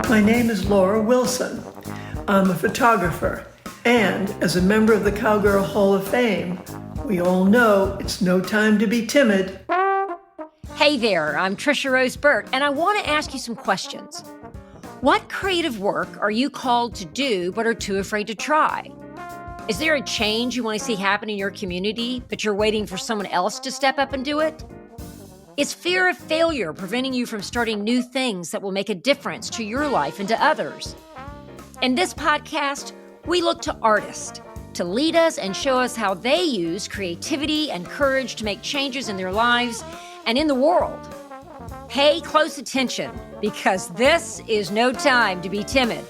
My name is Laura Wilson. I'm a photographer, and as a member of the Cowgirl Hall of Fame, we all know it's no time to be timid. Hey there, I'm Trisha Rose Burt, and I want to ask you some questions. What creative work are you called to do but are too afraid to try? Is there a change you want to see happen in your community, but you're waiting for someone else to step up and do it? Is fear of failure preventing you from starting new things that will make a difference to your life and to others? In this podcast, we look to artists to lead us and show us how they use creativity and courage to make changes in their lives and in the world. Pay close attention, because this is no time to be timid.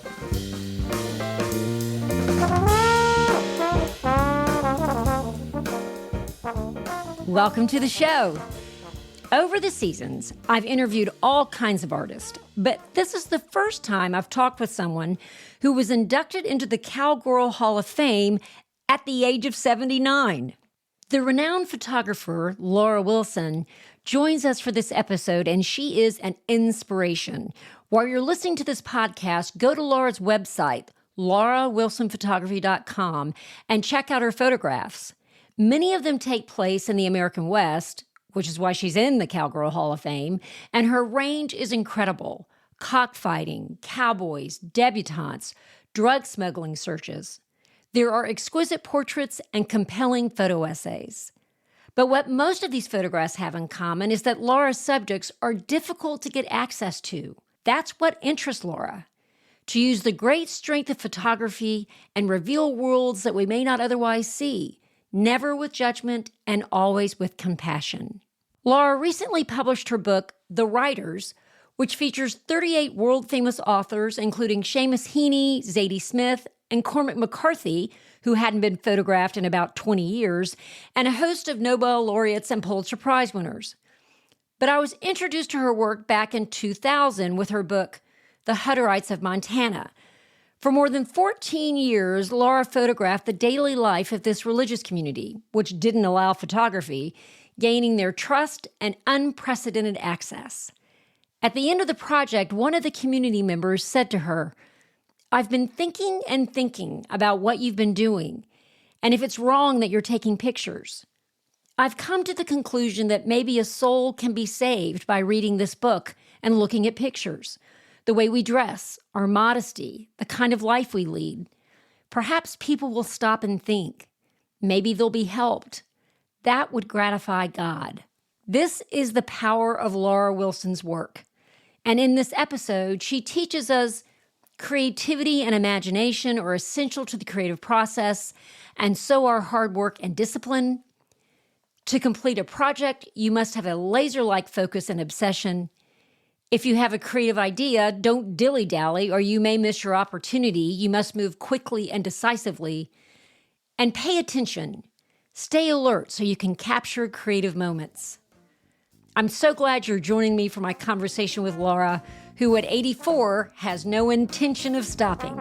Welcome to the show. Over the seasons, I've interviewed all kinds of artists, but this is the first time I've talked with someone who was inducted into the Cowgirl Hall of Fame at the age of 79. The renowned photographer, Laura Wilson, joins us for this episode, and she is an inspiration. While you're listening to this podcast, go to Laura's website, laurawilsonphotography.com, and check out her photographs. Many of them take place in the American West, which is why she's in the Cowgirl Hall of Fame, and her range is incredible. Cockfighting, cowboys, debutantes, drug smuggling searches. There are exquisite portraits and compelling photo essays. But what most of these photographs have in common is that Laura's subjects are difficult to get access to. That's what interests Laura. To use the great strength of photography and reveal worlds that we may not otherwise see, never with judgment and always with compassion. Laura recently published her book, The Writers, which features 38 world-famous authors, including Seamus Heaney, Zadie Smith, and Cormac McCarthy, who hadn't been photographed in about 20 years, and a host of Nobel laureates and Pulitzer Prize winners. But I was introduced to her work back in 2000 with her book, The Hutterites of Montana. For more than 14 years, Laura photographed the daily life of this religious community, which didn't allow photography, gaining their trust and unprecedented access. At the end of the project, one of the community members said to her, "I've been thinking and thinking about what you've been doing, and if it's wrong that you're taking pictures. I've come to the conclusion that maybe a soul can be saved by reading this book and looking at pictures, the way we dress, our modesty, the kind of life we lead. Perhaps people will stop and think. Maybe they'll be helped. That would gratify God." This is the power of Laura Wilson's work. And in this episode, she teaches us creativity and imagination are essential to the creative process, and so are hard work and discipline. To complete a project, you must have a laser-like focus and obsession. If you have a creative idea, don't dilly-dally, or you may miss your opportunity. You must move quickly and decisively. And pay attention. Stay alert so you can capture creative moments. I'm so glad you're joining me for my conversation with Laura, who at 84 has no intention of stopping.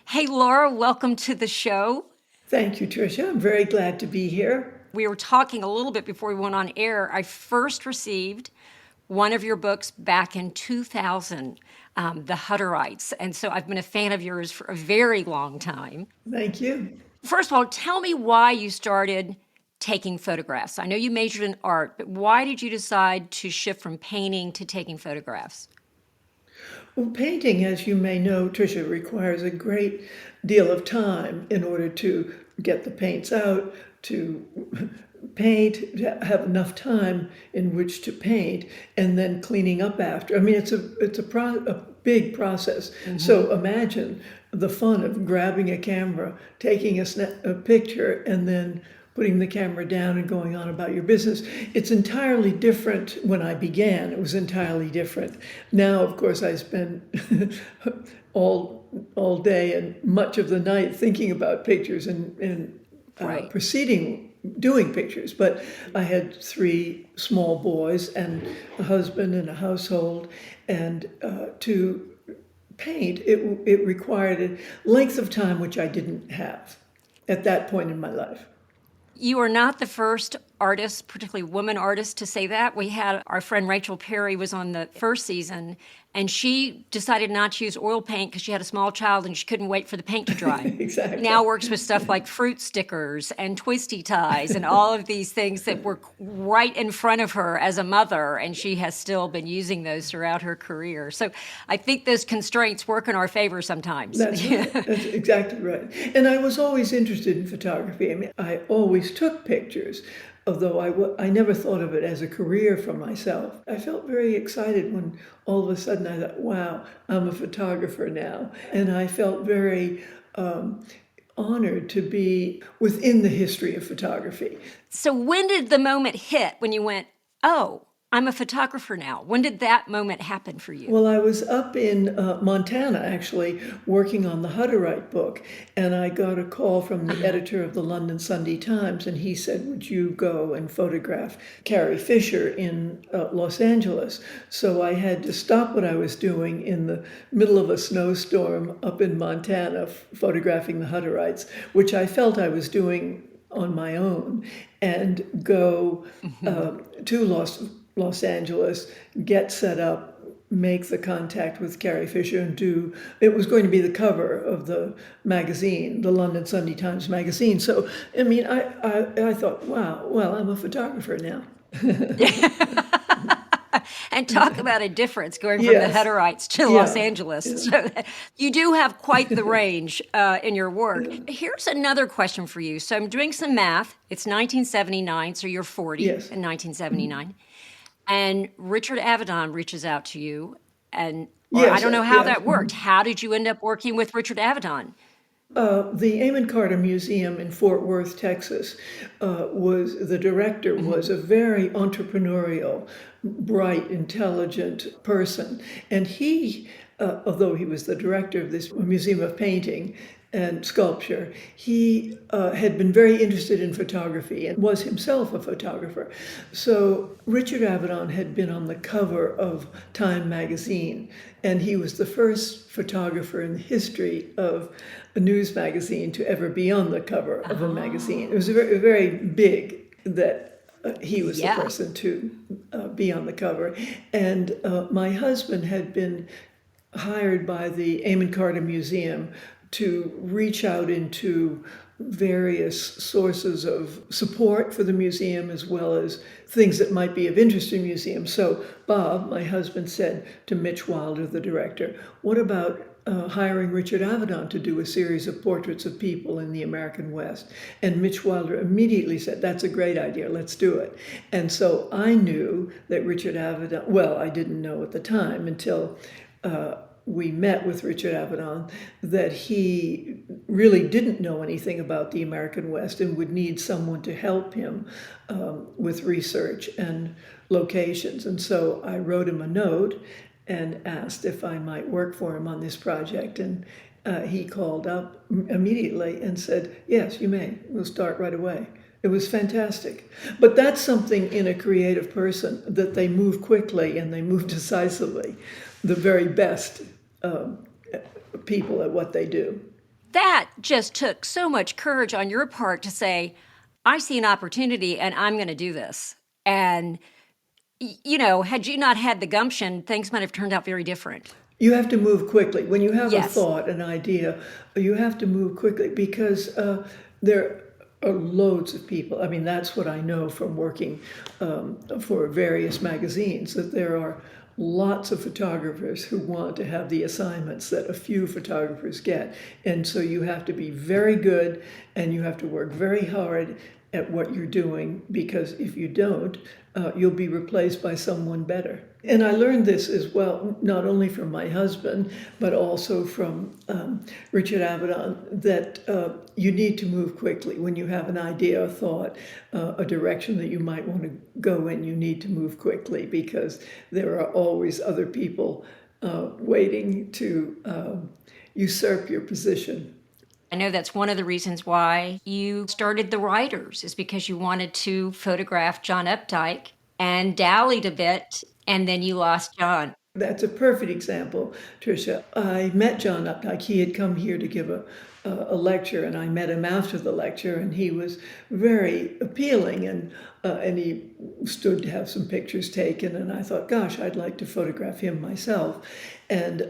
Hey, Laura, welcome to the show. Thank you, Tricia. I'm very glad to be here. We were talking a little bit before we went on air. I first received one of your books back in 2000, The Hutterites. And so I've been a fan of yours for a very long time. Thank you. First of all, tell me why you started taking photographs. I know you majored in art, but why did you decide to shift from painting to taking photographs? Well, painting, as you may know, Tricia, requires a great deal of time in order to get the paints out, to paint, to have enough time in which to paint, and then cleaning up after. I mean, it's a big process. Mm-hmm. So imagine the fun of grabbing a camera, taking a picture, and then putting the camera down and going on about your business. It's entirely different. When I began, it was entirely different. Now, of course, I spend all day and much of the night thinking about pictures and right. doing pictures. But I had 3 small boys and a husband and a household, and to paint, it required a length of time which I didn't have at that point in my life. You are not the first artists, particularly women artists, to say that. We had our friend Rachel Perry was on the first season, and she decided not to use oil paint because she had a small child and she couldn't wait for the paint to dry. Exactly. Now works with stuff like fruit stickers and twisty ties and all of these things that were right in front of her as a mother, and she has still been using those throughout her career. So I think those constraints work in our favor sometimes. That's right. That's exactly right. And I was always interested in photography. I mean, I always took pictures, although I never thought of it as a career for myself. I felt very excited when all of a sudden I thought, wow, I'm a photographer now. And I felt very honored to be within the history of photography. So when did the moment hit when you went, oh, I'm a photographer now? When did that moment happen for you? Well, I was up in Montana, actually, working on the Hutterite book, and I got a call from the editor of the London Sunday Times, and he said, would you go and photograph Carrie Fisher in Los Angeles? So I had to stop what I was doing in the middle of a snowstorm up in Montana, photographing the Hutterites, which I felt I was doing on my own, and go to Los Angeles, get set up, make the contact with Carrie Fisher, and it was going to be the cover of the magazine, the London Sunday Times magazine. So, I mean, I thought, wow, well, I'm a photographer now. And talk about a difference going from Yes. the Hutterites to Los Angeles. So you do have quite the range in your work. Here's another question for you. So I'm doing some math. It's 1979, so you're 40 Yes. in 1979. And Richard Avedon reaches out to you, and or I Yes, don't know how yes. that worked. How did you end up working with Richard Avedon? The Amon Carter Museum in Fort Worth, Texas, the director was a very entrepreneurial, bright, intelligent person. And he, although he was the director of this Museum of Painting and Sculpture, he had been very interested in photography and was himself a photographer. So Richard Avedon had been on the cover of Time magazine, and he was the first photographer in the history of a news magazine to ever be on the cover of a magazine. It was very, very big that he was the person to be on the cover. And my husband had been hired by the Amon Carter Museum to reach out into various sources of support for the museum as well as things that might be of interest to museums. So Bob, my husband, said to Mitch Wilder, the director, what about hiring Richard Avedon to do a series of portraits of people in the American West? And Mitch Wilder immediately said, that's a great idea, let's do it. And so I knew that Richard Avedon, well, I didn't know at the time until we met with Richard Avedon, that he really didn't know anything about the American West and would need someone to help him with research and locations. And so I wrote him a note and asked if I might work for him on this project. And he called up immediately and said, yes, you may. We'll start right away. It was fantastic. But that's something in a creative person, that they move quickly and they move decisively. The very best people at what they do. That just took so much courage on your part to say, I see an opportunity and I'm going to do this. And, you know, had you not had the gumption, things might have turned out very different. You have to move quickly. When you have a Yes. thought, an idea, you have to move quickly because there are loads of people. I mean, that's what I know from working for various magazines, that there are lots of photographers who want to have the assignments that a few photographers get. And so you have to be very good and you have to work very hard at what you're doing, because if you don't, you'll be replaced by someone better. And I learned this as well, not only from my husband, but also from Richard Avedon, that you need to move quickly. When you have an idea, a thought, a direction that you might want to go in, you need to move quickly, because there are always other people waiting to usurp your position. I know that's one of the reasons why you started the Writers, is because you wanted to photograph John Updike and dallied a bit, and then you lost John. That's a perfect example, Tricia. I met John Updike. He had come here to give a a lecture, and I met him after the lecture, and he was very appealing, and he stood to have some pictures taken, and I thought, gosh, I'd like to photograph him myself, and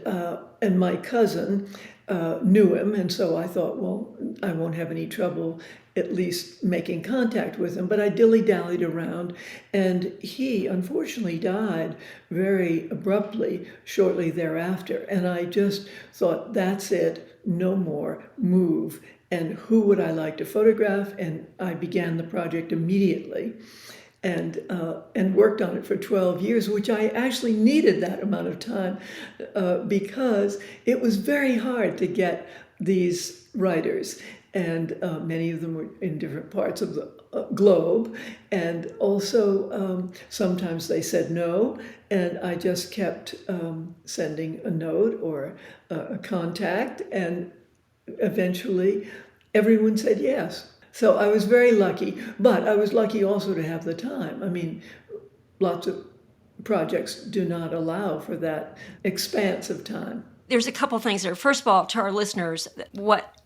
my cousin knew him, and so I thought, well, I won't have any trouble at least making contact with him. But I dilly-dallied around, and he unfortunately died very abruptly shortly thereafter. And I just thought, that's it, no more, move. And who would I like to photograph? And I began the project immediately. And worked on it for 12 years, which I actually needed that amount of time because it was very hard to get these writers, and many of them were in different parts of the globe, and also sometimes they said no, and I just kept sending a note or a contact, and eventually everyone said yes. So I was very lucky, but I was lucky also to have the time. I mean, lots of projects do not allow for that expanse of time. There's a couple things there. First of all, to our listeners, what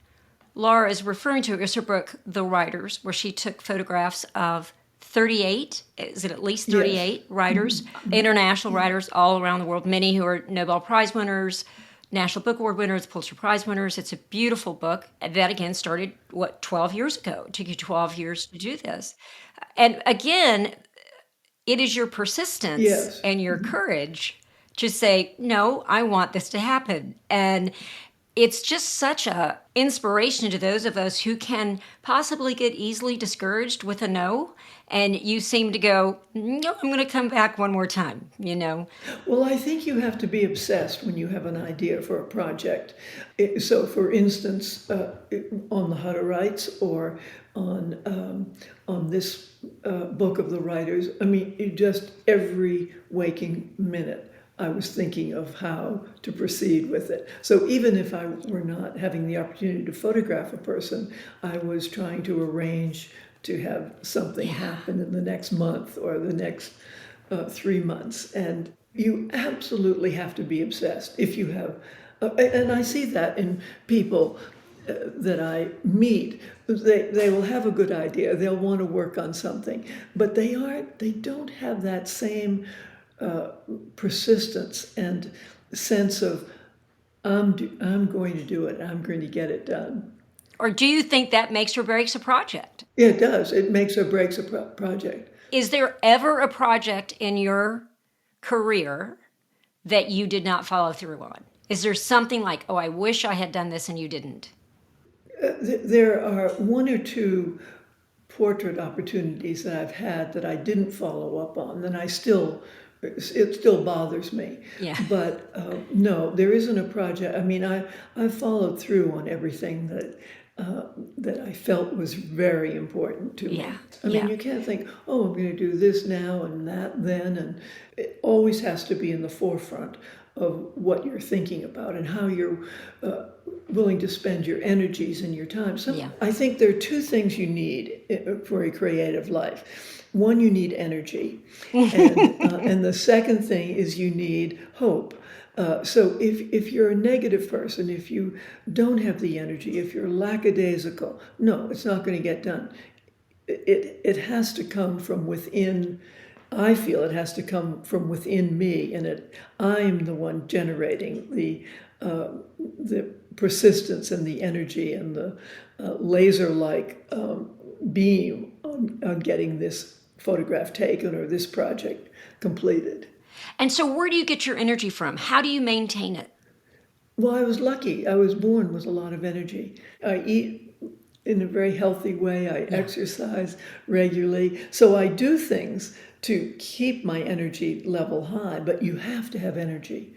Laura is referring to is her book, The Writers, where she took photographs of 38, is it at least 38 writers, international writers all around the world, many who are Nobel Prize winners, National Book Award winners, Pulitzer Prize winners. It's a beautiful book that, again, started, 12 years ago? It took you 12 years to do this. And again, it is your persistence and your courage to say, no, I want this to happen. And it's just such a inspiration to those of us who can possibly get easily discouraged with a no. And you seem to go, no, I'm going to come back one more time, Well, I think you have to be obsessed when you have an idea for a project. So, for instance, on the Hutterites or on this book of the writers, I mean, just every waking minute, I was thinking of how to proceed with it. So even if I were not having the opportunity to photograph a person, I was trying to arrange to have something happen in the next month or the next 3 months. And you absolutely have to be obsessed if you have, and I see that in people that I meet. They will have a good idea, they'll want to work on something, but they don't have that same persistence and sense of I'm going to do it, I'm going to get it done. Or do you think that makes or breaks a project? Yeah, it does. It makes or breaks a project. Is there ever a project in your career that you did not follow through on? Is there something like, oh, I wish I had done this and you didn't? There are one or two portrait opportunities that I've had that I didn't follow up on, and it still bothers me. Yeah. But no, there isn't a project. I mean, I've followed through on everything that I felt was very important to me. I mean, you can't think, oh, I'm going to do this now and that then, and it always has to be in the forefront of what you're thinking about and how you're willing to spend your energies and your time. So I think there are two things you need for a creative life. One, you need energy, and the second thing is you need hope. So if you're a negative person, if you don't have the energy, if you're lackadaisical, no, it's not going to get done. It has to come from within. I feel it has to come from within me, and I'm the one generating the persistence and the energy and the laser-like beam on getting this photograph taken or this project completed. And so where do you get your energy from? How do you maintain it? Well, I was lucky. I was born with a lot of energy. I eat in a very healthy way. I exercise regularly. So I do things to keep my energy level high, but you have to have energy.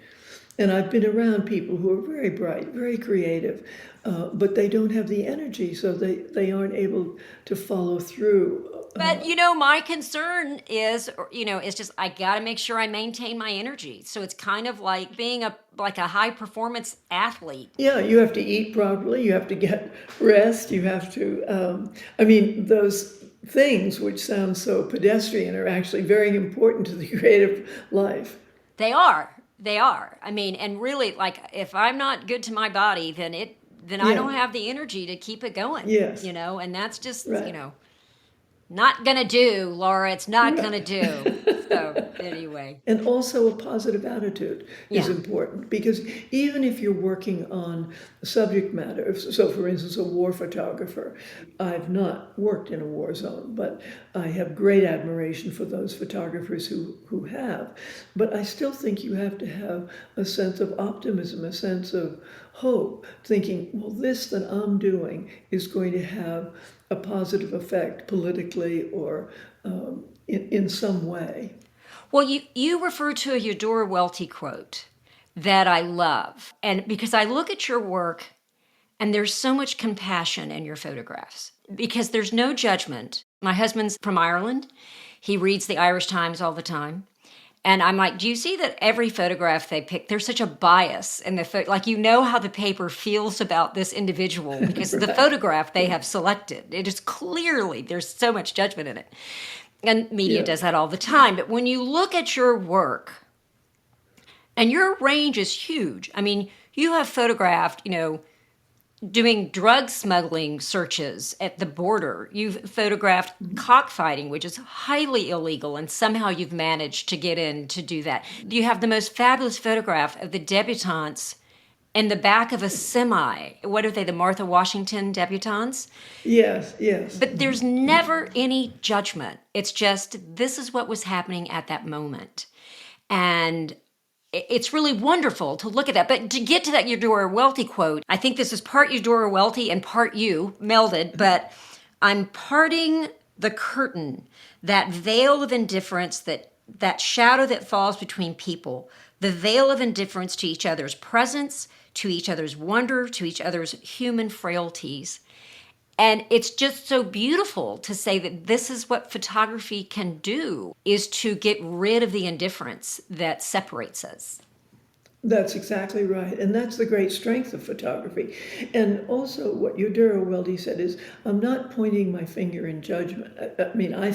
And I've been around people who are very bright, very creative, but they don't have the energy, so they aren't able to follow through. But, my concern is just I got to make sure I maintain my energy. So it's kind of like being a high performance athlete. Yeah, you have to eat properly. You have to get rest. You have to, those things which sound so pedestrian are actually very important to the creative life. They are. I mean, and really, like, if I'm not good to my body, then then I don't Yeah. have the energy to keep it going, Yes. and that's just, Right. not gonna do, Laura. It's not gonna Right. do. So, anyway, And also a positive attitude is yeah. important because even if you're working on subject matter, so for instance, a war photographer, I've not worked in a war zone, but I have great admiration for those photographers who have. But I still think you have to have a sense of optimism, a sense of hope, thinking, well, this that I'm doing is going to have a positive effect politically or in some way. Well, you refer to a Eudora Welty quote that I love. And because I look at your work and there's so much compassion in your photographs because there's no judgment. My husband's from Ireland. He reads the Irish Times all the time. And I'm like, do you see that every photograph they pick, there's such a bias in the like how the paper feels about this individual because the Right. photograph they have selected. It is clearly there's so much judgment in it. And media Yeah. does that all the time. But when you look at your work, and your range is huge. I mean, you have photographed, doing drug smuggling searches at the border. You've photographed cockfighting, which is highly illegal, and somehow you've managed to get in to do that. You have the most fabulous photograph of the debutantes in the back of a semi. What are they, the Martha Washington debutantes? Yes, yes. But there's never any judgment. It's just this is what was happening at that moment. And it's really wonderful to look at that. But to get to that Eudora Welty quote, I think this is part Eudora Welty and part you melded, but I'm parting the curtain, that veil of indifference, that shadow that falls between people, the veil of indifference to each other's presence, to each other's wonder, to each other's human frailties. And it's just so beautiful to say that this is what photography can do, is to get rid of the indifference that separates us. That's exactly right. And that's the great strength of photography. And also, what Eudora Welty said is, I'm not pointing my finger in judgment. I mean, I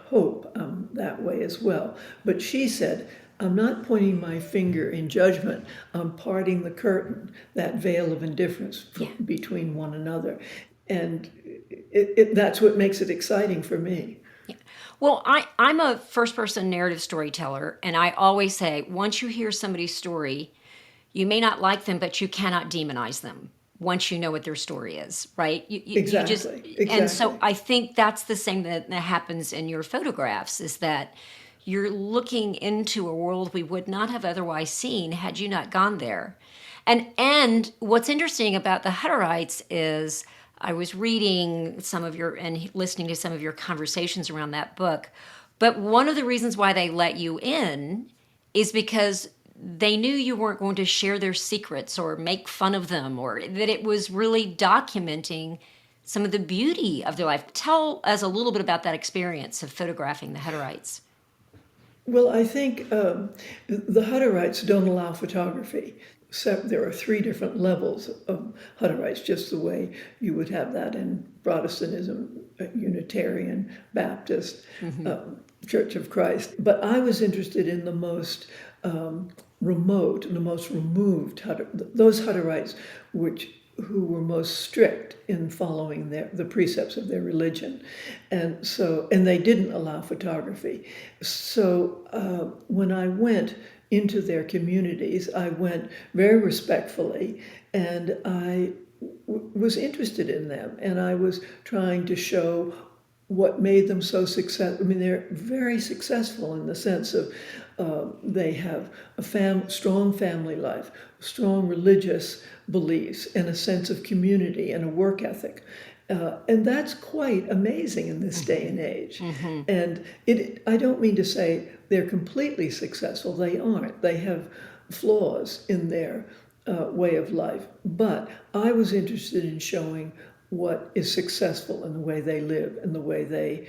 hope I'm that way as well. But she said, I'm not pointing my finger in judgment. I'm parting the curtain, that veil of indifference between one another. And that's what makes it exciting for me. Well, I'm a first person narrative storyteller, and I always say once you hear somebody's story, you may not like them, but you cannot demonize them once you know what their story is, right? You just, Exactly, and so exactly. I think that's the same that happens in your photographs is that you're looking into a world we would not have otherwise seen had you not gone there. And what's interesting about the Hutterites is I was reading some of your and listening to some of your conversations around that book. But one of the reasons why they let you in is because they knew you weren't going to share their secrets or make fun of them, or that it was really documenting some of the beauty of their life. Tell us a little bit about that experience of photographing the Hutterites. Well, I think the Hutterites don't allow photography. So there are three different levels of Hutterites, just the way you would have that in Protestantism, Unitarian, Baptist, Church of Christ. But I was interested in the most remote, the most removed those Hutterites, who were most strict in following the precepts of their religion, and they didn't allow photography. So when I went into their communities, I went very respectfully, and I was interested in them, and I was trying to show what made them so successful. I mean, they're very successful in the sense of they have a strong family life, strong religious beliefs, and a sense of community and a work ethic. And that's quite amazing in this day and age. And I don't mean to say they're completely successful. They aren't. They have flaws in their way of life. But I was interested in showing what is successful in the way they live and the way they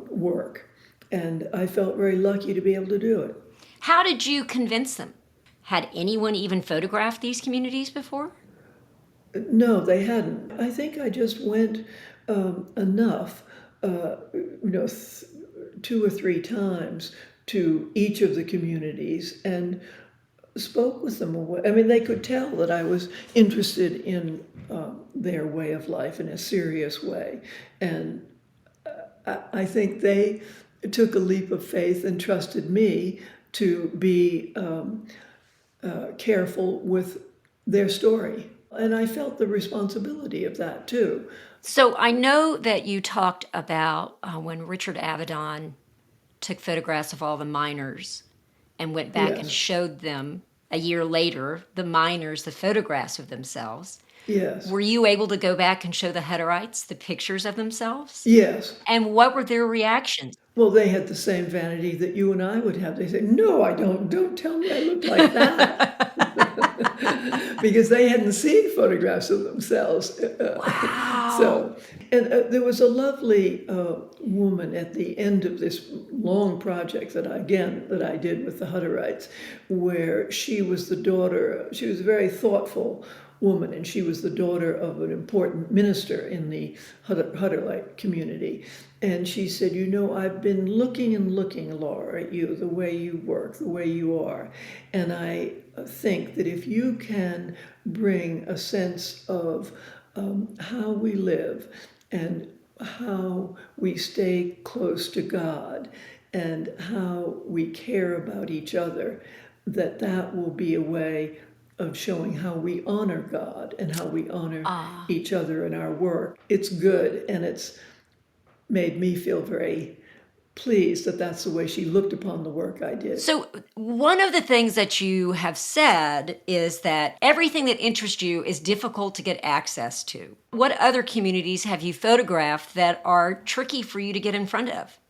work. And I felt very lucky to be able to do it. How did you convince them? Had anyone even photographed these communities before? No, they hadn't. I think I just went enough, two or three times to each of the communities, and spoke with them. I mean, they could tell that I was interested in their way of life in a serious way. And I think they took a leap of faith and trusted me to be careful with their story. And I felt the responsibility of that too. So I know that you talked about when Richard Avedon took photographs of all the miners and went back and Yes, showed them a year later, the miners, the photographs of themselves. yes, Were you able to go back and show the Hutterites the pictures of themselves? yes. And what were their reactions? Well, they had the same vanity that you and I would have. They say, "No, I don't. Don't tell me I look like that." Because they hadn't seen photographs of themselves. Wow. So, and there was a lovely woman at the end of this long project that I did with the Hutterites, where she was the daughter. She was a very thoughtful woman, and she was the daughter of an important minister in the Hutterite community. And she said, "You know, I've been looking and looking, Laura, at you, the way you work, the way you are. And I think that if you can bring a sense of how we live and how we stay close to God and how we care about each other, that will be a way of showing how we honor God and how we honor each other in our work. It's good, and it's made me feel very pleased that that's the way she looked upon the work I did." So, one of the things that you have said is that everything that interests you is difficult to get access to. What other communities have you photographed that are tricky for you to get in front of?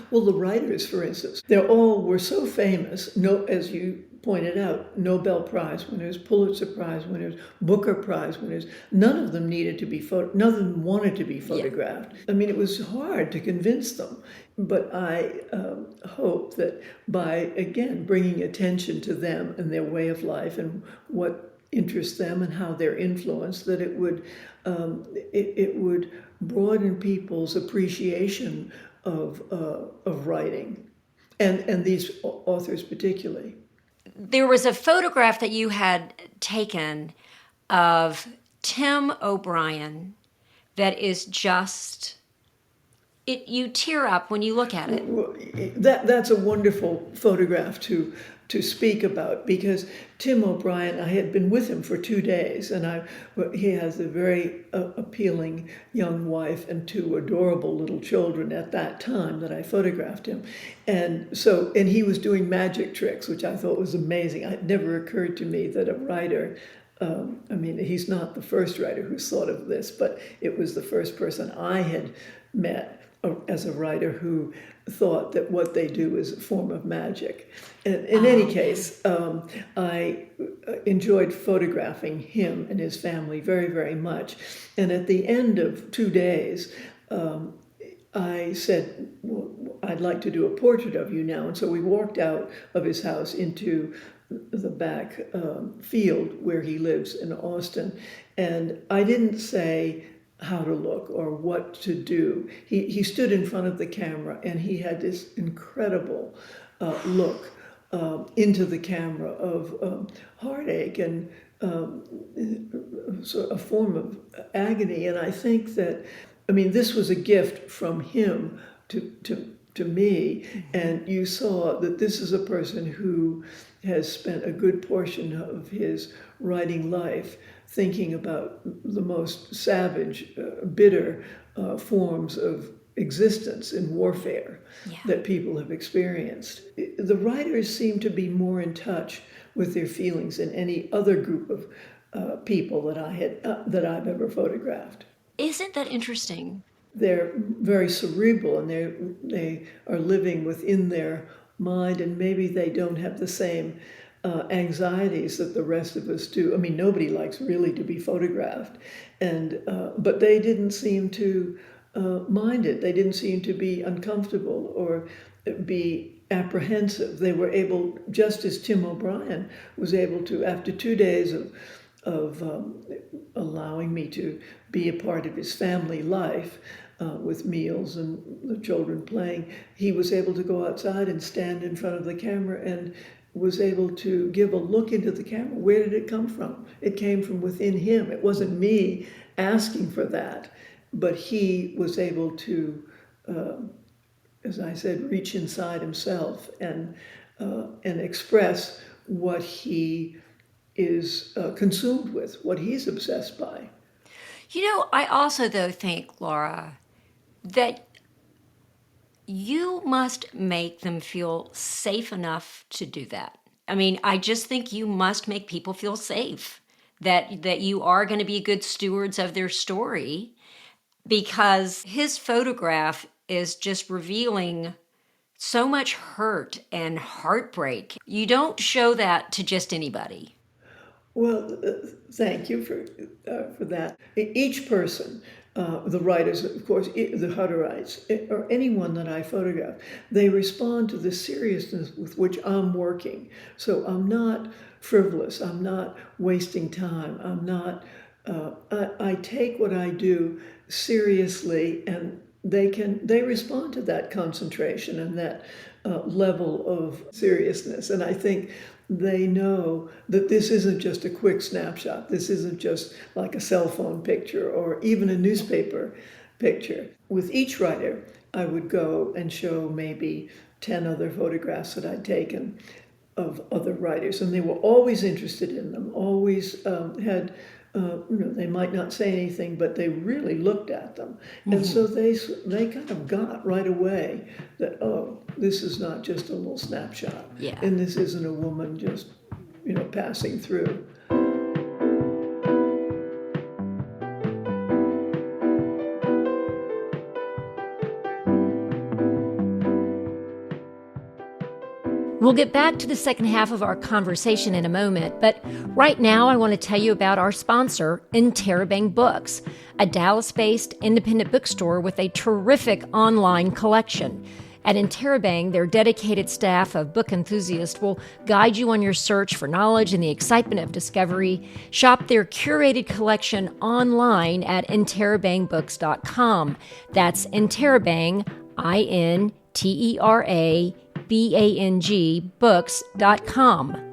Well, the writers, for instance, they all were so famous. No, as you pointed out, Nobel Prize winners, Pulitzer Prize winners, Booker Prize winners. None of them needed to be none of them wanted to be photographed. I mean, it was hard to convince them. But I hope that by again bringing attention to them and their way of life and what interests them and how they're influenced, that it would broaden people's appreciation of writing, and these authors particularly. There was a photograph that you had taken of Tim O'Brien that is just you tear up when you look at it. Well, that's a wonderful photograph to speak about, because Tim O'Brien, I had been with him for 2 days, and he has a very appealing young wife and 2 adorable little children at that time that I photographed him. And he was doing magic tricks, which I thought was amazing. It never occurred to me that a writer, I mean, he's not the first writer who's thought of this, but it was the first person I had met as a writer who thought that what they do is a form of magic. And in any case, I enjoyed photographing him and his family very, very much. And at the end of 2 days, I said, well, "I'd like to do a portrait of you now." And so we walked out of his house into the back field where he lives in Austin. And I didn't say how to look or what to do. He stood in front of the camera, and he had this incredible look into the camera of heartache and a form of agony. And I think that, I mean, this was a gift from him to me. And you saw that this is a person who has spent a good portion of his writing life thinking about the most savage, bitter forms of existence in warfare that people have experienced. The writers seem to be more in touch with their feelings than any other group of people that I've ever photographed. Isn't that interesting? They're very cerebral, and they are living within their mind, and maybe they don't have the same anxieties that the rest of us do. I mean, nobody likes really to be photographed, but they didn't seem to mind it. They didn't seem to be uncomfortable or be apprehensive. They were able, just as Tim O'Brien was able to, after 2 days of allowing me to be a part of his family life with meals and the children playing, he was able to go outside and stand in front of the camera and was able to give a look into the camera. Where did it come from? It came from within him. It wasn't me asking for that, but he was able to, as I said, reach inside himself and express what he is consumed with, what he's obsessed by. I also, though, think, Laura, that you must make them feel safe enough to do that. I mean, I just think you must make people feel safe, that you are going to be good stewards of their story, because his photograph is just revealing so much hurt and heartbreak. You don't show that to just anybody. Well, thank you for that. Each person, the writers, of course, the Hutterites, or anyone that I photograph, they respond to the seriousness with which I'm working. So I'm not frivolous. I'm not wasting time. I'm not. I take what I do seriously, and they respond to that concentration and that level of seriousness. And I think they know that this isn't just a quick snapshot. This isn't just like a cell phone picture or even a newspaper picture. With each writer, I would go and show maybe 10 other photographs that I'd taken of other writers, and they were always interested in them, always had, they might not say anything, but they really looked at them. Mm-hmm. And so they kind of got right away that, oh, this is not just a little snapshot. Yeah. And this isn't a woman just, passing through. We'll get back to the second half of our conversation in a moment, but right now I want to tell you about our sponsor, Interrobang Books, a Dallas-based independent bookstore with a terrific online collection. At Interrobang, their dedicated staff of book enthusiasts will guide you on your search for knowledge and the excitement of discovery. Shop their curated collection online at interrobangbooks.com. That's Interrobang, INTERABANG books.com.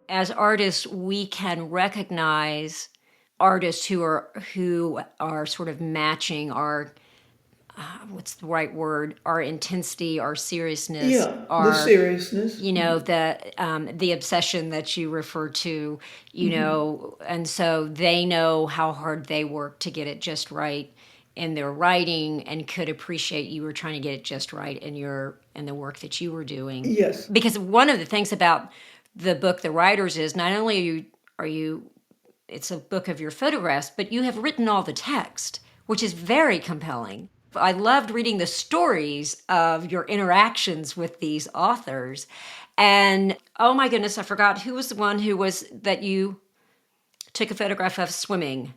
As artists, we can recognize artists who are sort of matching our what's the right word? Our intensity, our seriousness, the seriousness. The obsession that you refer to, and so they know how hard they work to get it just right in their writing, and could appreciate you were trying to get it just right in the work that you were doing. Yes. Because one of the things about the book, The Writers, is not only are you it's a book of your photographs, but you have written all the text, which is very compelling. I loved reading the stories of your interactions with these authors. And oh my goodness, I forgot who was the one that you took a photograph of swimming.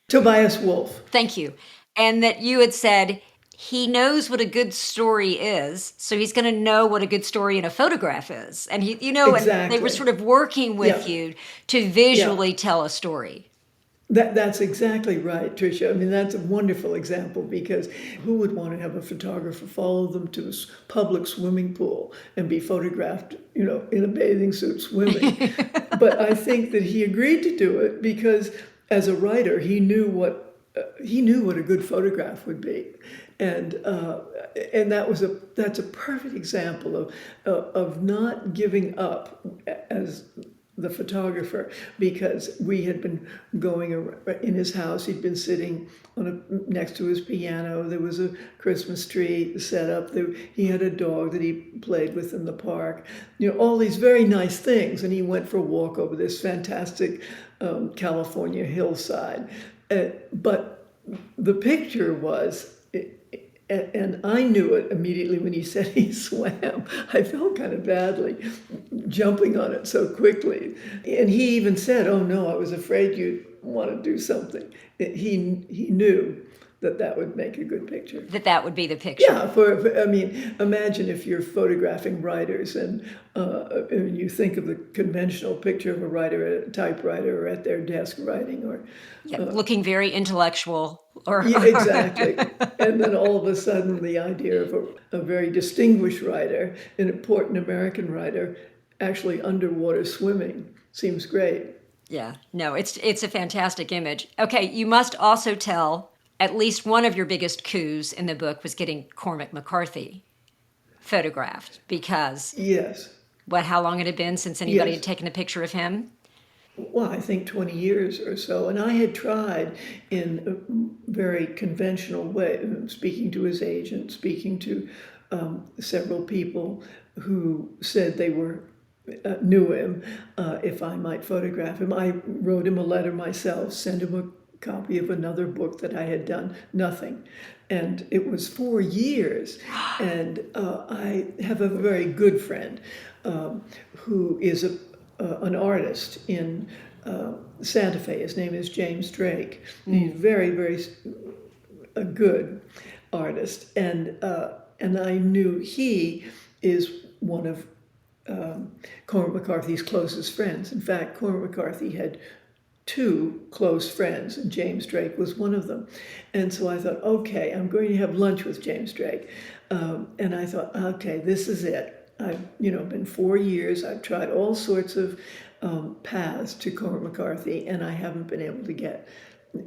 Tobias Wolff. Thank you. And that you had said, he knows what a good story is, so he's going to know what a good story in a photograph is. And exactly. And they were sort of working with you to visually tell a story. That's exactly right, Tricia. I mean, that's a wonderful example, because who would want to have a photographer follow them to a public swimming pool and be photographed, in a bathing suit swimming? But I think that he agreed to do it because, as a writer, he knew what a good photograph would be, and that's a perfect example of not giving up as the photographer, because we had been going in his house. He'd been sitting next to his piano. There was a Christmas tree set up. He had a dog that he played with in the park. All these very nice things. And he went for a walk over this fantastic California hillside. But the picture was, and I knew it immediately when he said he swam. I felt kind of badly jumping on it so quickly. And he even said, oh no, I was afraid you'd want to do something. He knew that would make a good picture. That would be the picture. Yeah, I mean, imagine if you're photographing writers and you think of the conventional picture of a writer at a typewriter or at their desk writing, or Looking very intellectual. yeah, exactly. And then all of a sudden, the idea of a very distinguished writer, an important American writer, actually underwater swimming seems great. Yeah, no, it's a fantastic image. Okay, you must also tell at least one of your biggest coups in the book was getting Cormac McCarthy photographed, because Yes. how long it had been since anybody Yes. had taken a picture of him? Well, I think 20 years or so. And I had tried in a very conventional way, speaking to his agent, speaking to several people who said they knew him, if I might photograph him. I wrote him a letter myself, sent him a copy of another book that I had done, nothing. And it was 4 years. And I have a very good friend who is an artist in Santa Fe. His name is James Drake. He's very, very a good artist, and I knew he is one of Cormac McCarthy's closest friends. In fact, Cormac McCarthy had two close friends, and James Drake was one of them. And so I thought, okay, I'm going to have lunch with James Drake. And I thought, okay, this is it. I've been 4 years. I've tried all sorts of paths to Cormac McCarthy, and I haven't been able to get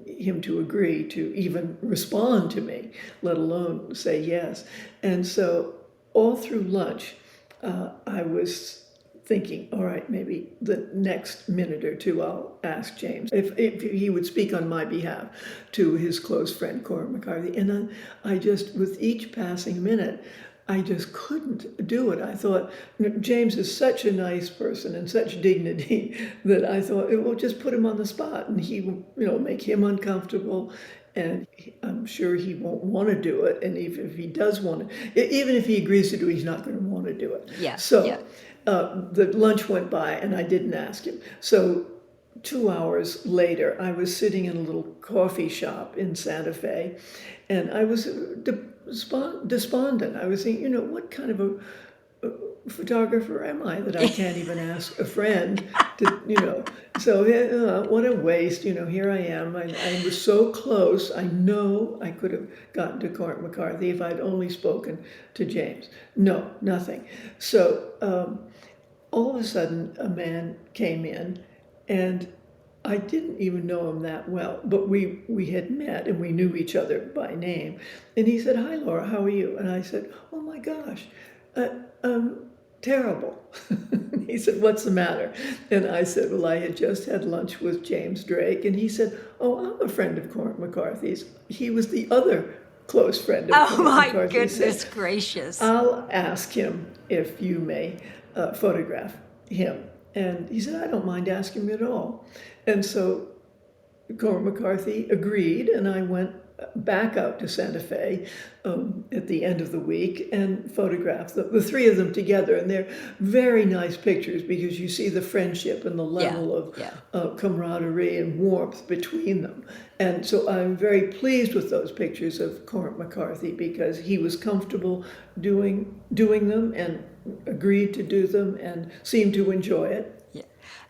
him to agree to even respond to me, let alone say yes. And so all through lunch, I was thinking, all right, maybe the next minute or two I'll ask James if he would speak on my behalf to his close friend Cormac McCarthy. And then I just, with each passing minute, I just couldn't do it. I thought, James is such a nice person and such dignity that I thought it will just put him on the spot, and he will, make him uncomfortable, and I'm sure he won't want to do it. And even if he does want to, even if he agrees to do it, he's not going to want to do it. Yeah. So yeah. The lunch went by, and I didn't ask him. So 2 hours later, I was sitting in a little coffee shop in Santa Fe, and I was despondent. I was thinking, what kind of a photographer am I that I can't even ask a friend to, so what a waste, here I am. I was so close. I know I could have gotten to Cormac McCarthy if I'd only spoken to James. No, nothing. So all of a sudden, a man came in, and I didn't even know him that well, but we had met and we knew each other by name. And he said, "Hi, Laura, how are you?" And I said, "Oh my gosh, terrible." He said, "What's the matter?" And I said, "Well, I had just had lunch with James Drake." And he said, "Oh, I'm a friend of Cormac McCarthy's." He was the other close friend of Oh Cormac my McCarthy. goodness gracious. "I'll ask him if you may photograph him." And he said, "I don't mind asking him at all." And so Cormac McCarthy agreed, and I went back out to Santa Fe at the end of the week and photographed the three of them together. And they're very nice pictures because you see the friendship and the level of camaraderie and warmth between them. And so I'm very pleased with those pictures of Cormac McCarthy because he was comfortable doing them and agreed to do them and seemed to enjoy it.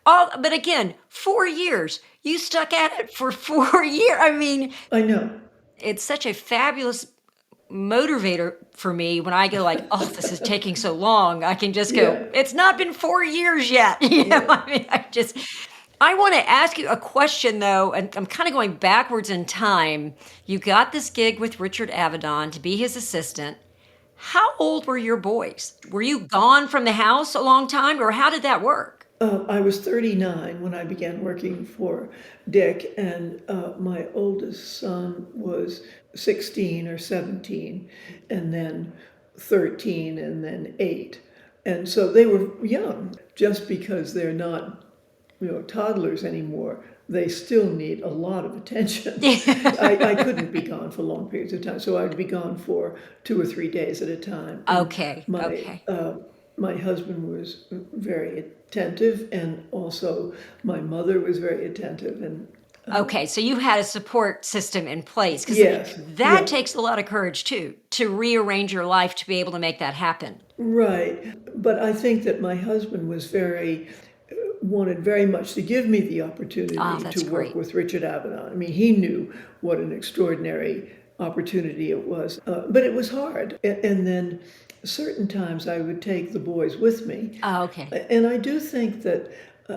But again, 4 years. You stuck at it for 4 years. I mean, I know. It's such a fabulous motivator for me when I go like, oh, this is taking so long. I can just go, It's not been 4 years yet. I want to ask you a question though, and I'm kind of going backwards in time. You got this gig with Richard Avedon to be his assistant. How old were your boys? Were you gone from the house a long time, or how did that work? I was 39 when I began working for Dick, and my oldest son was 16 or 17, and then 13, and then 8. And so they were young. Just because they're not, toddlers anymore, they still need a lot of attention. I couldn't be gone for long periods of time, so I'd be gone for 2 or 3 days at a time. Okay. My husband was very attentive, and also my mother was very attentive, and Okay, so you had a support system in place because Yes, that yeah, takes a lot of courage too, to rearrange your life to be able to make that happen. right. But I think that my husband was wanted very much to give me the Ah, opportunity to that's work great. with Richard Avedon. I mean, he knew what an extraordinary opportunity it was, but it was hard. And then certain times I would take the boys with me. Oh, okay. And I do think that,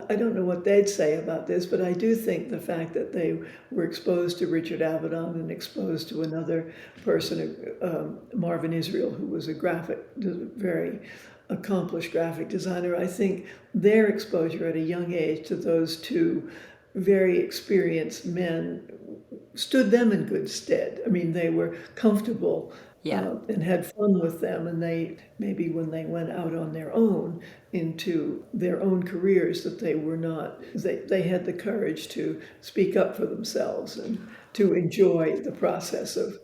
I don't know what they'd say about this, but I do think the fact that they were exposed to Richard Avedon and exposed to another person, Marvin Israel, who was a very accomplished graphic designer, I think their exposure at a young age to those two very experienced men stood them in good stead. I mean, they were comfortable Yeah. and had fun with them, and they maybe when they went out on their own into their own careers, that they were not they had the courage to speak up for themselves and to enjoy the process of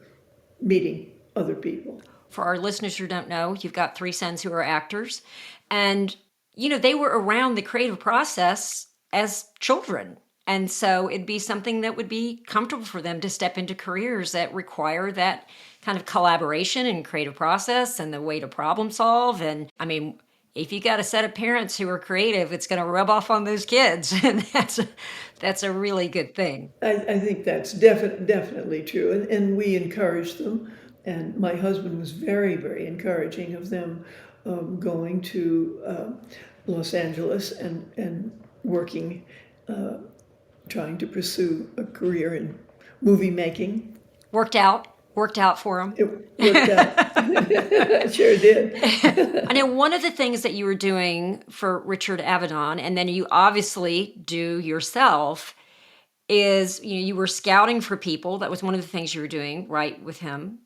meeting other people. For our listeners who don't know, you've got three sons who are actors, and they were around the creative process as children. And so it'd be something that would be comfortable for them to step into careers that require that kind of collaboration and creative process and the way to problem solve. And I mean, if you got a set of parents who are creative, it's going to rub off on those kids, and that's a really good thing. I think that's definitely true, and we encouraged them. And my husband was very, very encouraging of them going to Los Angeles and working, trying to pursue a career in movie making. Worked out for them. It worked out. It sure did. I know one of the things that you were doing for Richard Avedon, and then you obviously do yourself, is you were scouting for people. That was one of the things you were doing, right, with him.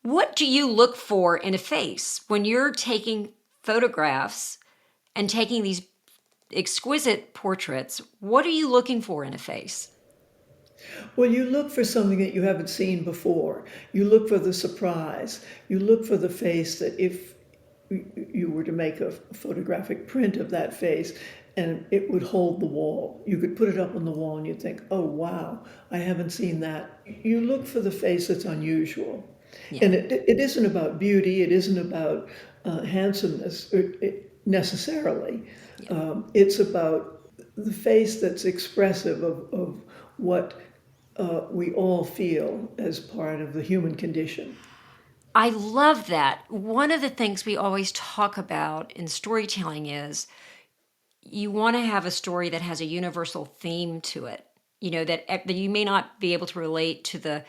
What do you look for in a face when you're taking photographs and taking these exquisite portraits? What are you looking for in a face? Well, you look for something that you haven't seen before. You look for the surprise. You look for the face that if you were to make a photographic print of that face and it would hold the wall. You could put it up on the wall and you'd think, oh, wow, I haven't seen that. You look for the face that's unusual. Yeah. And it isn't about beauty, it isn't about handsomeness necessarily. It's about the face that's expressive of what we all feel as part of the human condition. I love that. One of the things we always talk about in storytelling is you want to have a story that has a universal theme to it. That you may not be able to relate to the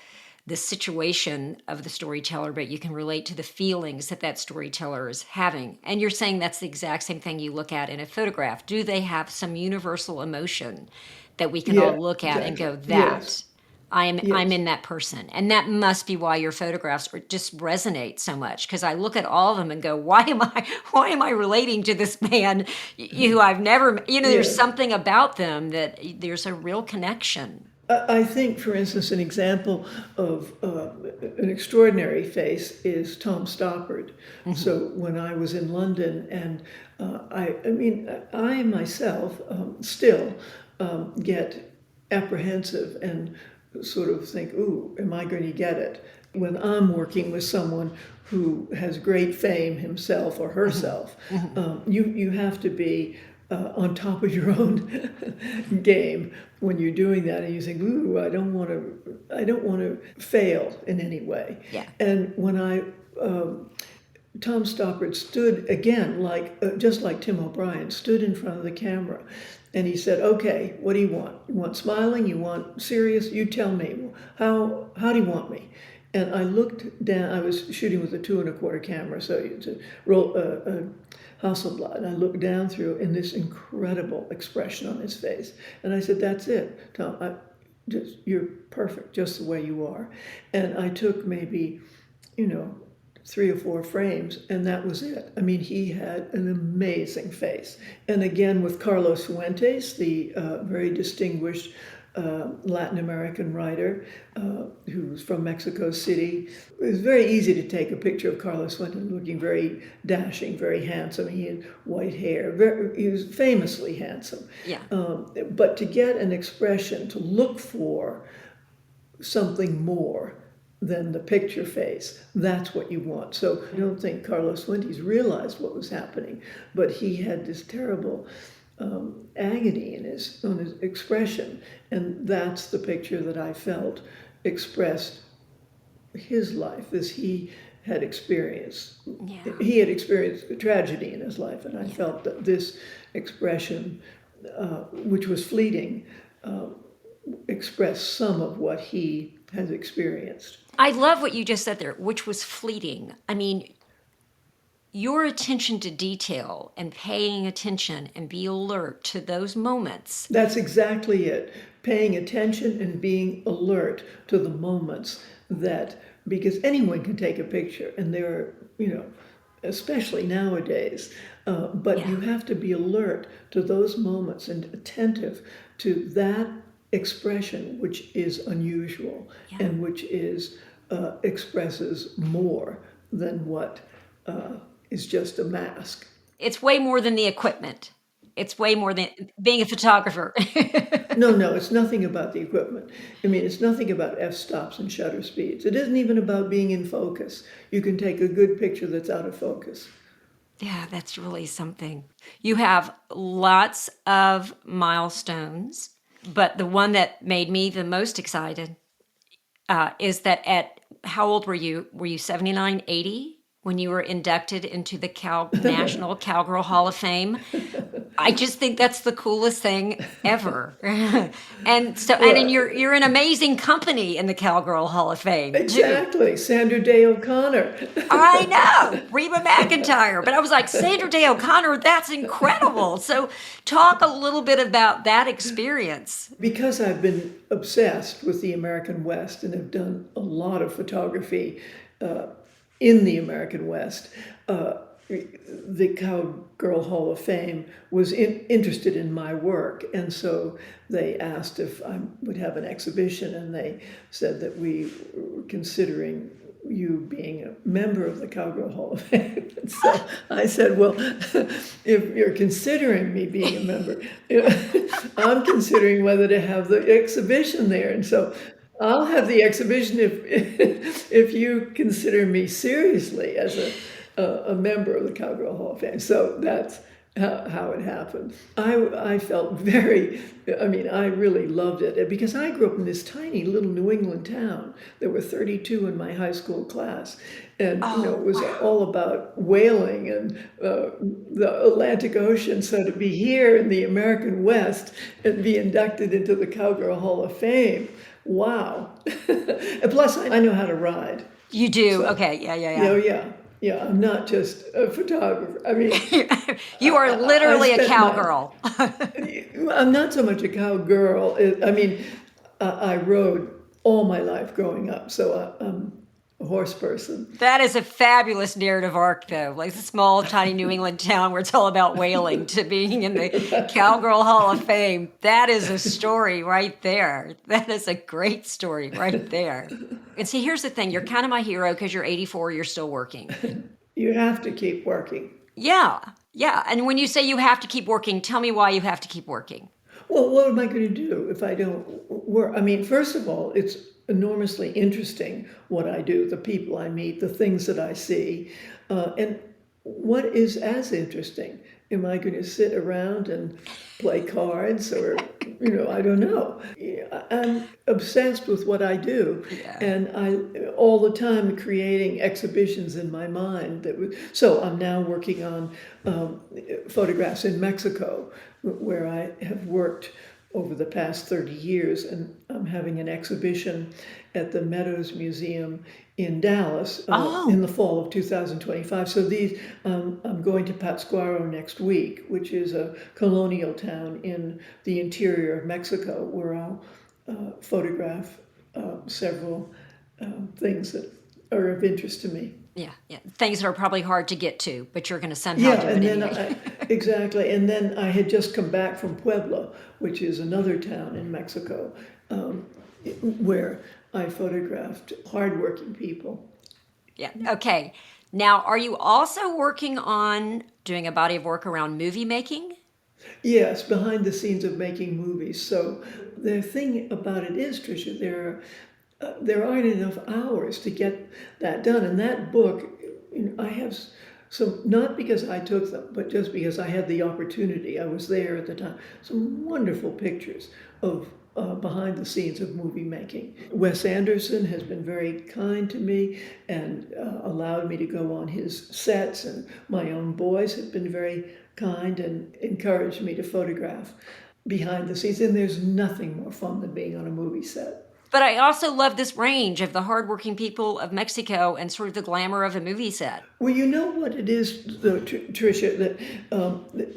situation of the storyteller, but you can relate to the feelings that storyteller is having. And you're saying that's the exact same thing you look at in a photograph. Do they have some universal emotion that we can all Yeah, look at and exactly. go, Yes, that I'm yes. in that person. And that must be why your photographs just resonate so much. Because I look at all of them and go, why am I relating to this man who I've never, there's Yeah. something about them that there's a real connection. I think, for instance, an example of an extraordinary face is Tom Stoppard. So when I was in London, and I mean, I myself still get apprehensive and sort of think, ooh, am I going to get it? When I'm working with someone who has great fame himself or herself, you have to be on top of your own game when you're doing that, and you think, ooh, I don't want to fail in any way. Yeah. And when Tom Stoppard stood again, just like Tim O'Brien, stood in front of the camera, and he said, "Okay, what do you want? You want smiling? You want serious? You tell me. How do you want me?" And I looked down. I was shooting with a 2¼ camera, so it's a roll Hasselblad. And I looked down through in this incredible expression on his face, and I said, "That's it, Tom. You're perfect, just the way you are." And I took maybe, 3 or 4 frames, and that was it. I mean, he had an amazing face. And again, with Carlos Fuentes, the very distinguished Latin American writer who's from Mexico City. It was very easy to take a picture of Carlos Fuentes looking very dashing, very handsome. He had white hair. He was famously handsome. Yeah. But to get an expression, to look for something more than the picture face, that's what you want. So I don't think Carlos Fuentes realized what was happening, but he had this terrible agony in on his expression, and that's the picture that I felt expressed his life as he had experienced. Yeah. He had experienced a tragedy in his life, and I felt that this expression, which was fleeting, expressed some of what he has experienced. I love what you just said there, which was fleeting. I mean, your attention to detail and paying attention and be alert to those moments. That's exactly it. Paying attention and being alert to the moments that, because anyone can take a picture, and there are, especially nowadays, but you have to be alert to those moments and attentive to that expression, which is unusual and which expresses more than what is just a mask. It's way more than the equipment. It's way more than being a photographer. No, it's nothing about the equipment. I mean, it's nothing about f-stops and shutter speeds. It isn't even about being in focus. You can take a good picture that's out of focus. Yeah, that's really something. You have lots of milestones, but the one that made me the most excited is that how old were you? Were you 79, 80 when you were inducted into the National Cowgirl Hall of Fame? I just think that's the coolest thing ever. And you're in amazing company in the Cowgirl Hall of Fame. Exactly. Sandra Day O'Connor. I know. Reba McEntire. But I was like, Sandra Day O'Connor, that's incredible. So talk a little bit about that experience. Because I've been obsessed with the American West and have done a lot of photography in the American West, the Cowgirl Hall of Fame was interested in my work, and so they asked if I would have an exhibition, and they said that we were considering you being a member of the Cowgirl Hall of Fame. And so I said, well, if you're considering me being a member, I'm considering whether to have the exhibition there, and so I'll have the exhibition if you consider me seriously as a member of the Cowgirl Hall of Fame. So that's how it happened. I felt I really loved it because I grew up in this tiny little New England town. There were 32 in my high school class. And it was all about whaling and the Atlantic Ocean. So to be here in the American West and be inducted into the Cowgirl Hall of Fame, wow. And plus, I know how to ride. You do? So, okay, yeah. Yeah, I'm not just a photographer. I mean, you are literally a cowgirl. I'm not so much a cowgirl. I rode all my life growing up, so I'm a horse person. That is a fabulous narrative arc, though. Like the small, tiny New England town where it's all about whaling to being in the Cowgirl Hall of Fame. That is a story right there. That is a great story right there. And see, here's the thing. You're kind of my hero because you're 84, you're still working. You have to keep working. Yeah. And when you say you have to keep working, tell me why you have to keep working. Well, what am I going to do if I don't work? I mean, first of all, it's enormously interesting what I do, the people I meet, the things that I see. And what is as interesting? Am I going to sit around and play cards or, I don't know. I'm obsessed with what I do. Yeah. And I all the time creating exhibitions in my mind. So I'm now working on photographs in Mexico, where I have worked over the past 30 years, and I'm having an exhibition at the Meadows Museum in Dallas in the fall of 2025. So I'm going to Pátzcuaro next week, which is a colonial town in the interior of Mexico, where I'll photograph several things that are of interest to me. Yeah. Things that are probably hard to get to, but you're going to somehow do it anyway. Exactly. And then I had just come back from Puebla, which is another town in Mexico, um, where I photographed hardworking people. Yeah. Okay. Now, are you also working on doing a body of work around movie making? Yes, behind the scenes of making movies. So the thing about it is, Tricia, there aren't enough hours to get that done. And that book, I have some, not because I took them, but just because I had the opportunity. I was there at the time. Some wonderful pictures of behind the scenes of movie making. Wes Anderson has been very kind to me and allowed me to go on his sets, and my own boys have been very kind and encouraged me to photograph behind the scenes. And there's nothing more fun than being on a movie set. But I also love this range of the hardworking people of Mexico and sort of the glamour of a movie set. Well, you know what it is, though, Tricia, that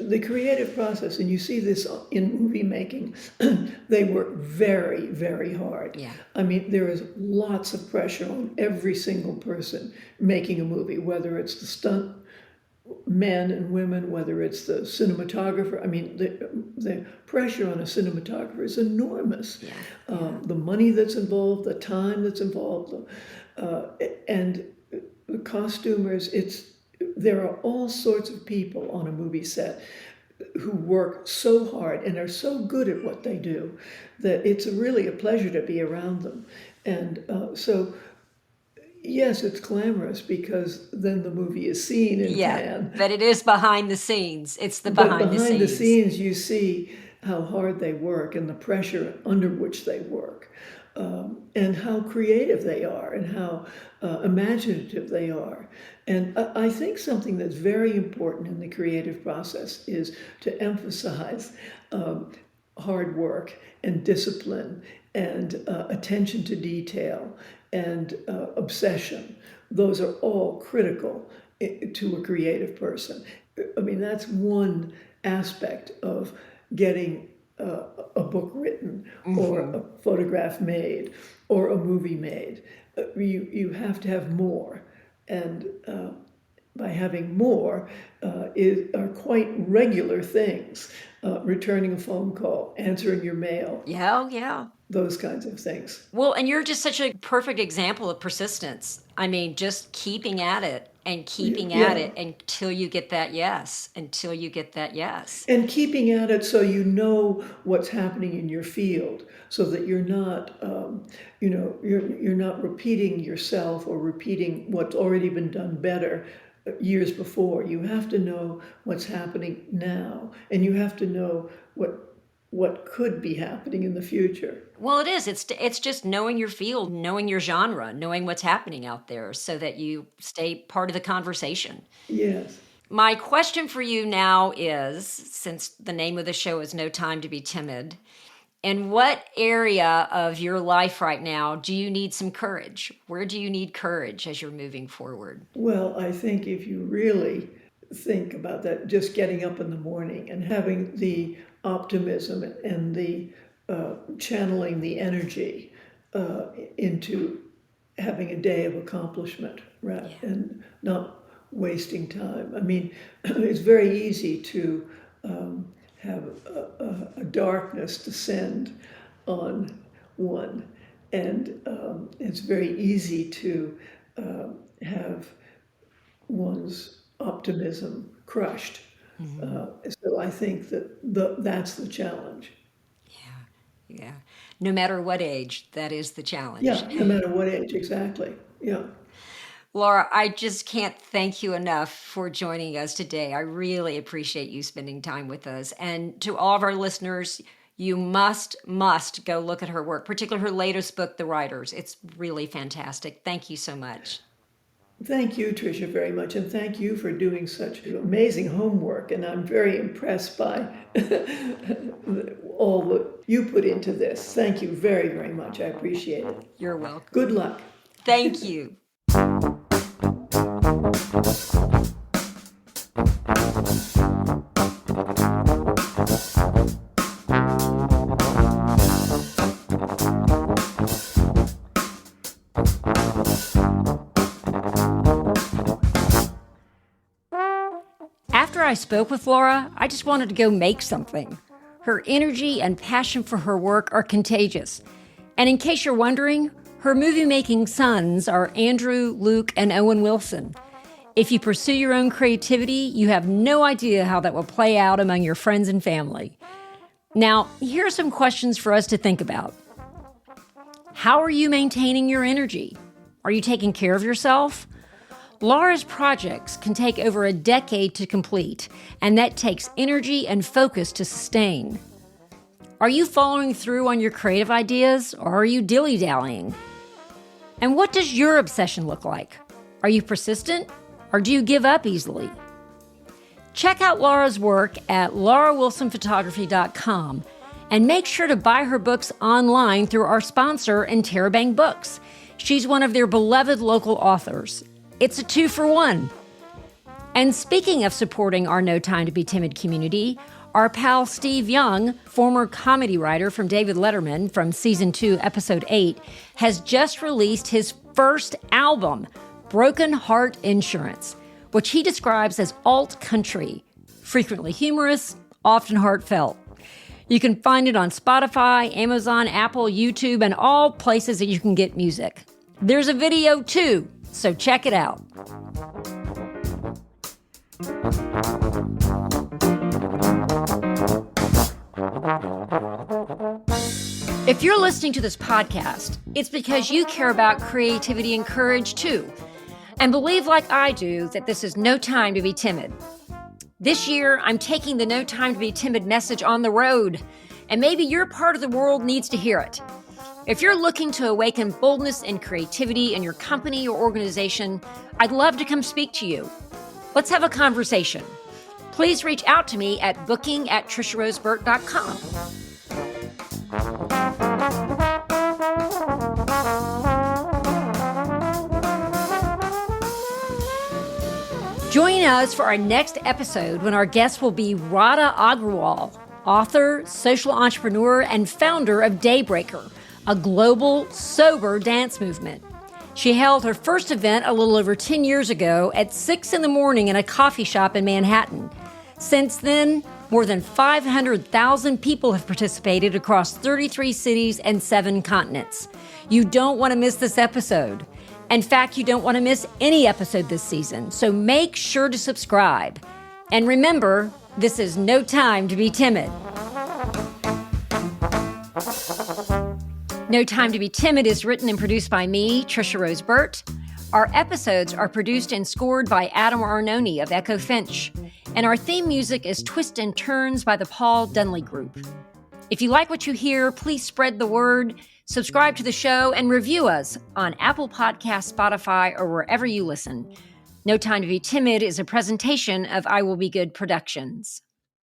the creative process, and you see this in movie making, they work very, very hard. Yeah. I mean, there is lots of pressure on every single person making a movie, whether it's the stunt men and women, whether it's the cinematographer. I mean, the pressure on a cinematographer is enormous. Yeah. The money that's involved, the time that's involved, and the costumers. There are all sorts of people on a movie set who work so hard and are so good at what they do that it's really a pleasure to be around them. And so yes, it's glamorous because then the movie is seen in Cannes. But it is behind the scenes. It's the But behind behind the the scenes. scenes, you see how hard they work and the pressure under which they work, and how creative they are and how imaginative they are. And I think something that's very important in the creative process is to emphasize hard work and discipline and attention to detail and obsession. Those are all critical to a creative person. I mean, that's one aspect of getting a book written or a photograph made or a movie made. You have to have more. And by having more are quite regular things. Returning a phone call, answering your mail, Yeah. those kinds of things. Well, and you're just such a perfect example of persistence. I mean, just keeping at it and keeping at Yeah. it until you get that yes, until you get that yes. And keeping at it so you know what's happening in your field, so that you're not, you're not repeating yourself or repeating what's already been done better years before. You have to know what's happening now, and you have to know what could be happening in the future. Well, it is. It's just knowing your field, knowing your genre, knowing what's happening out there so that you stay part of the conversation. Yes. My question for you now is, since the name of the show is No Time to Be Timid, in what area of your life right now do you need some courage? Where do you need courage as you're moving forward? Well, I think if you really think about that, just getting up in the morning and having the optimism and the channeling the energy into having a day of accomplishment, right? Yeah. And not wasting time. I mean, it's very easy to have a darkness descend on one, and it's very easy to have one's optimism crushed. So I think that that's the challenge. Yeah. No matter what age, that is the challenge. Yeah, no matter what age, exactly. Yeah. Laura, I just can't thank you enough for joining us today. I really appreciate you spending time with us. And to all of our listeners, you must go look at her work, particularly her latest book, The Writers. It's really fantastic. Thank you so much. Thank you, Tricia, very much, and thank you for doing such amazing homework. And I'm very impressed by all that you put into this. Thank you very, very much. I appreciate it. You're welcome. Good luck. Thank you. After I spoke with Laura, I just wanted to go make something. Her energy and passion for her work are contagious. And in case you're wondering, her movie-making sons are Andrew, Luke, and Owen Wilson. If you pursue your own creativity, you have no idea how that will play out among your friends and family. Now, here are some questions for us to think about. How are you maintaining your energy? Are you taking care of yourself? Laura's projects can take over a decade to complete, and that takes energy and focus to sustain. Are you following through on your creative ideas, or are you dilly-dallying? And what does your obsession look like? Are you persistent, or do you give up easily? Check out Laura's work at laurawilsonphotography.com and make sure to buy her books online through our sponsor, Interrobang Books. She's one of their beloved local authors. It's a 2-for-1. And speaking of supporting our No Time to Be Timid community, our pal Steve Young, former comedy writer from David Letterman from Season 2, Episode 8, has just released his first album, Broken Heart Insurance, which he describes as alt-country, frequently humorous, often heartfelt. You can find it on Spotify, Amazon, Apple, YouTube, and all places that you can get music. There's a video too, so check it out. If you're listening to this podcast, it's because you care about creativity and courage too, and believe like I do that this is no time to be timid. This year, I'm taking the No Time to Be Timid message on the road, and maybe your part of the world needs to hear it. If you're looking to awaken boldness and creativity in your company or organization, I'd love to come speak to you. Let's have a conversation. Please reach out to me at booking@trisharoseburt.com. Join us for our next episode when our guest will be Radha Agrawal, author, social entrepreneur, and founder of Daybreaker, a global, sober dance movement. She held her first event a little over 10 years ago at 6 in the morning in a coffee shop in Manhattan. Since then, more than 500,000 people have participated across 33 cities and 7 continents. You don't want to miss this episode. In fact, you don't want to miss any episode this season, so make sure to subscribe. And remember, this is no time to be timid. No Time to Be Timid is written and produced by me, Trisha Rose Burt. Our episodes are produced and scored by Adam Arnone of Echo Finch. And our theme music is Twist and Turns by the Paul Dunley Group. If you like what you hear, please spread the word, subscribe to the show, and review us on Apple Podcasts, Spotify, or wherever you listen. No Time to Be Timid is a presentation of I Will Be Good Productions.